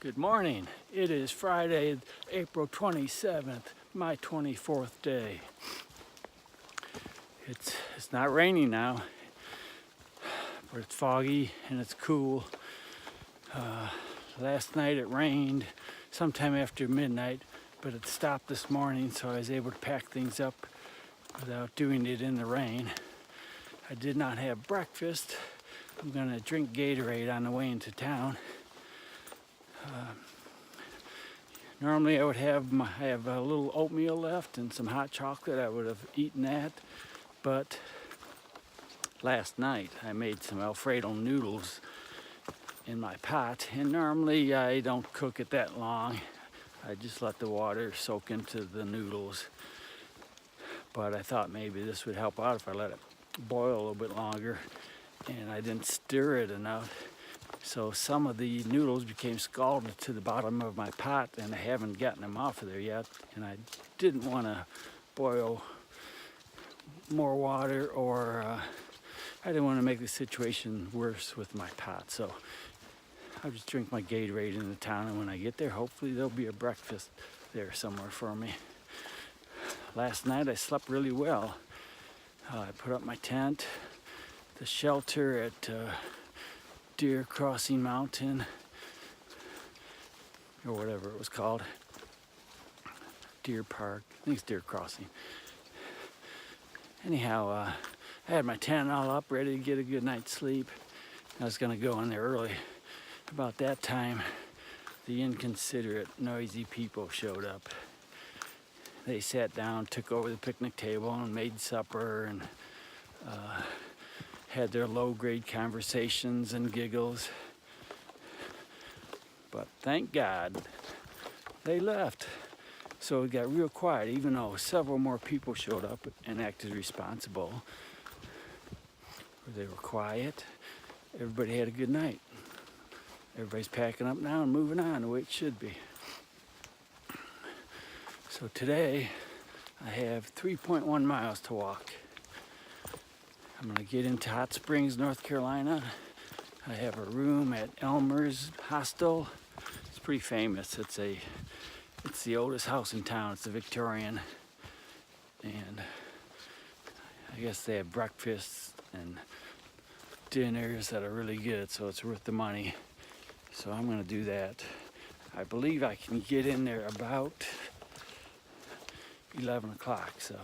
Good morning. It is Friday, April 27th, my 24th day. It's not raining now, but it's foggy and it's cool. Last night it rained sometime after midnight, but it stopped this morning, so I was able to pack things up without doing it in the rain. I did not have breakfast. I'm gonna drink Gatorade on the way into town. Normally I would have a little oatmeal left and some hot chocolate. I would have eaten that, but last night I made some Alfredo noodles in my pot, and normally I don't cook it that long. I just let the water soak into the noodles, but I thought maybe this would help out if I let it boil a little bit longer, and I didn't stir it enough. So some of the noodles became scalded to the bottom of my pot, and I haven't gotten them off of there yet. And I didn't want to boil more water, or I didn't want to make the situation worse with my pot. So I'll just drink my Gatorade in the town, and when I get there, hopefully there'll be a breakfast there somewhere for me. Last night I slept really well. I put up my tent, the shelter at Deer Crossing Mountain, or whatever it was called. Deer Park, I think it's Deer Crossing. Anyhow, I had my tent all up, ready to get a good night's sleep. I was gonna go in there early. About that time, the inconsiderate, noisy people showed up. They sat down, took over the picnic table, and made supper, and had their low-grade conversations and giggles. But thank God they left. So it got real quiet, even though several more people showed up and acted responsible. They were quiet. Everybody had a good night. Everybody's packing up now and moving on the way it should be. So today I have 3.1 miles to walk. I'm gonna get into Hot Springs, North Carolina. I have a room at Elmer's Hostel. It's pretty famous. It's the oldest house in town. It's a Victorian, and I guess they have breakfasts and dinners that are really good, so it's worth the money. So I'm gonna do that. I believe I can get in there about 11 o'clock, so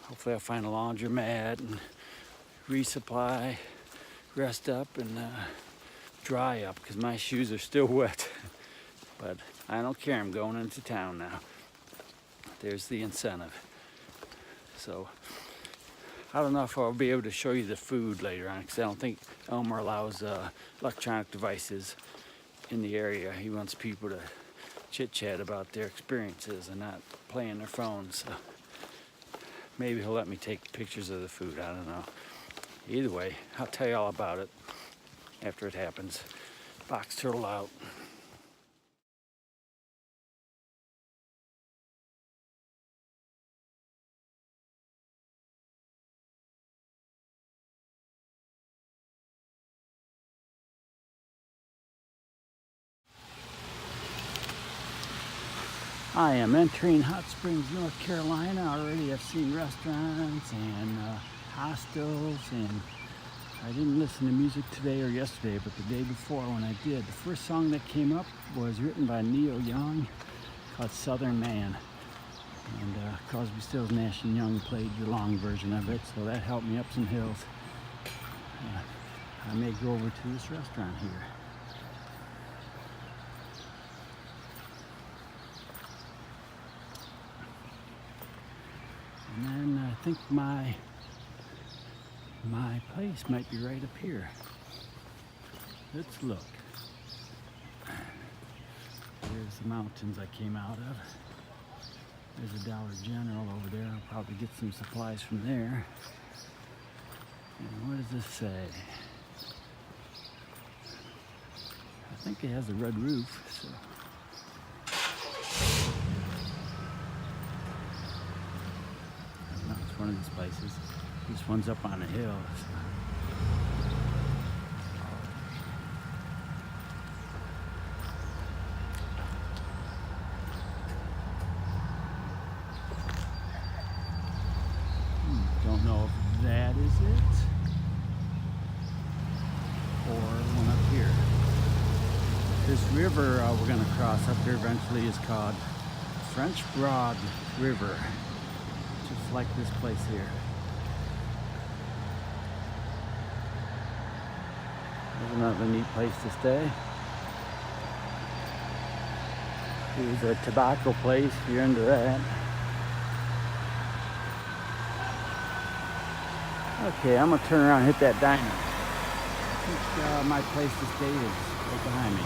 hopefully I'll find a laundromat and resupply, rest up, and dry up, because my shoes are still wet. But I don't care, I'm going into town now. There's the incentive. So I don't know if I'll be able to show you the food later on, because I don't think Elmer allows electronic devices in the area. He wants people to chit-chat about their experiences and not play on their phones. So maybe he'll let me take pictures of the food, I don't know. Either way, I'll tell you all about it after it happens. Box turtle out. I am entering Hot Springs, North Carolina. Already I've seen restaurants and hostels, and I didn't listen to music today or yesterday, but the day before when I did, the first song that came up was written by Neil Young, called Southern Man. And Crosby, Stills, Nash & Young played the long version of it, so that helped me up some hills. I may go over to this restaurant here. And then I think my place might be right up here. Let's look. There's the mountains I came out of. There's a Dollar General over there. I'll probably get some supplies from there. And what does this say? I think it has a red roof, so. It's one of these places. This one's up on a hill. So. This river we're going to cross up here eventually is called French Broad River, just like this place here. There's another neat place to stay. Here's a tobacco place if you're into that. Okay, I'm gonna turn around and hit that diner. I think my place to stay is right behind me.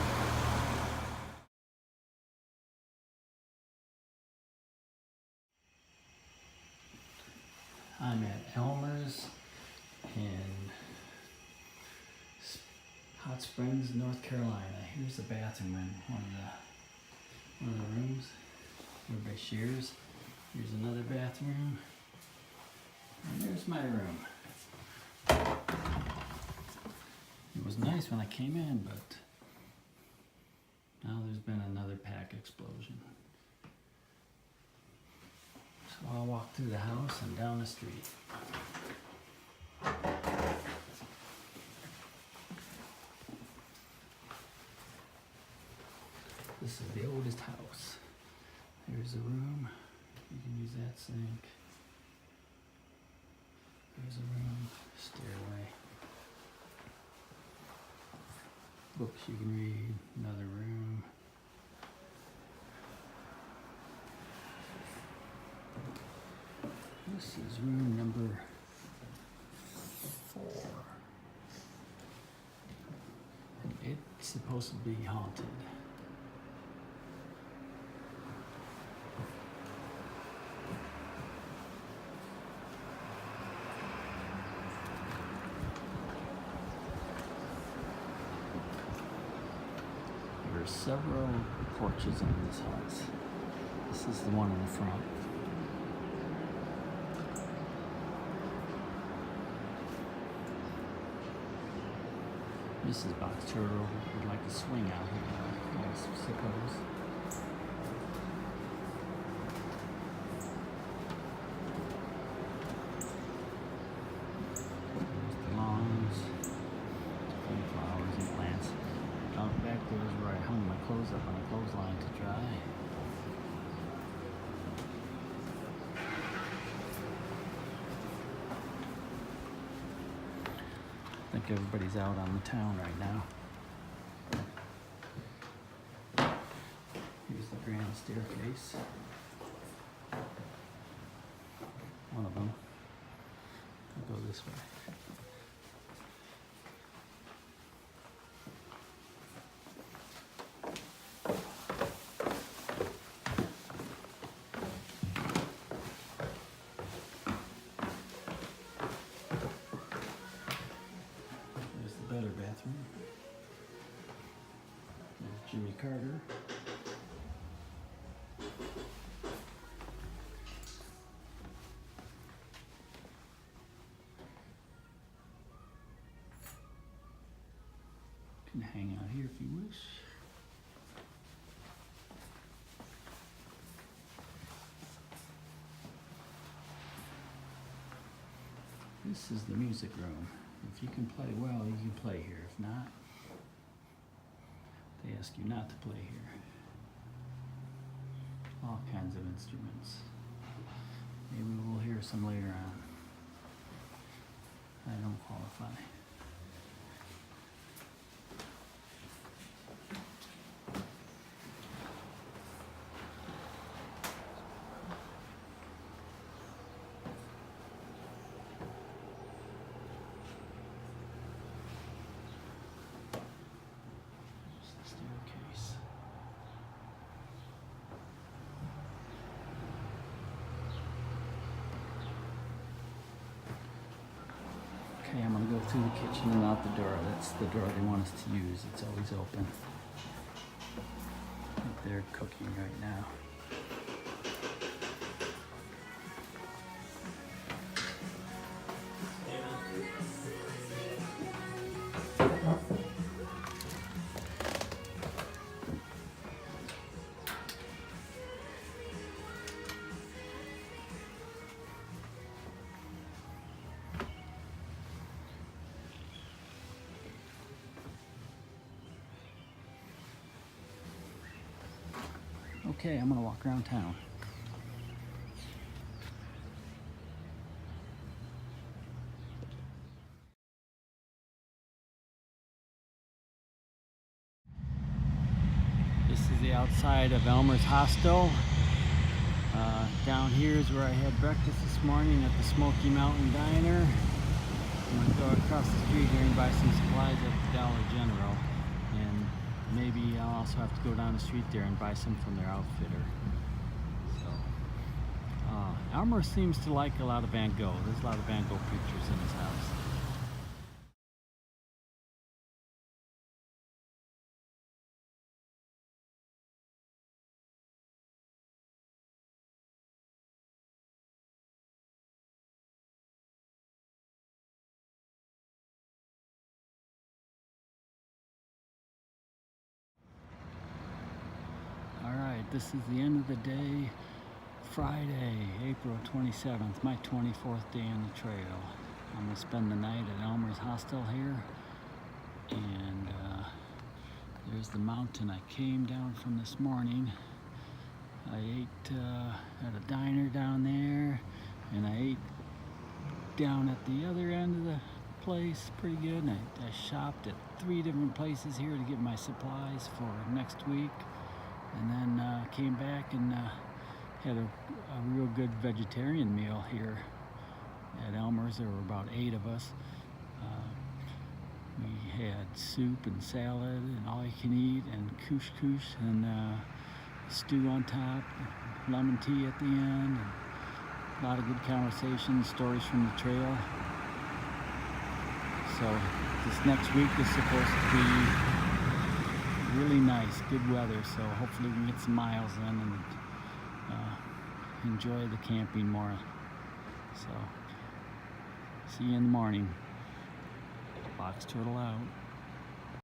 I'm at Elmer's in Hot Springs, North Carolina. Here's the bathroom in one of the rooms. Everybody shares. Here's another bathroom. And there's my room. It was nice when I came in, but now there's been another pack explosion. So I'll walk through the house and down the street. This is the oldest house. There's the room. You can use that sink. There's a room, stairway. Books you can read, another room. This is room number 4. It's supposed to be haunted. There are several porches in this house. This is the one in the front. Mrs. Box Turtle would like to swing out here, I suppose. There's the lawns, and flowers and plants. Out back there is where I hung my clothes up on a clothesline to dry. I think everybody's out on the town right now. Here's the grand staircase. One of them. I'll go this way. Better bathroom. There's Jimmy Carter. You can hang out here if you wish. This is the music room. If you can play well, you can play here. If not, they ask you not to play here. All kinds of instruments. Maybe we'll hear some later on. I don't qualify. Okay, I'm gonna go through the kitchen and out the door. That's the door they want us to use. It's always open. I think they're cooking right now. Okay, I'm gonna walk around town. This is the outside of Elmer's Hostel. Down here is where I had breakfast this morning at the Smoky Mountain Diner. I'm going to go across the street here and buy some supplies at the Dollar General. And maybe I'll also have to go down the street there and buy some from their outfitter. So, Elmer seems to like a lot of Van Gogh. There's a lot of Van Gogh pictures in his house. Alright, this is the end of the day. Friday, April 27th, my 24th day on the trail. I'm going to spend the night at Elmer's Hostel here. And there's the mountain I came down from this morning. I ate at a diner down there, and I ate down at the other end of the place pretty good. And I shopped at 3 different places here to get my supplies for next week. And then came back and had a real good vegetarian meal here at Elmer's. There were about 8 of us. We had soup and salad and all you can eat and couscous and stew on top, lemon tea at the end, and a lot of good conversations, stories from the trail. So this next week is supposed to be really nice, good weather, so hopefully we can get some miles in and enjoy the camping more. So, see you in the morning. Box turtle out.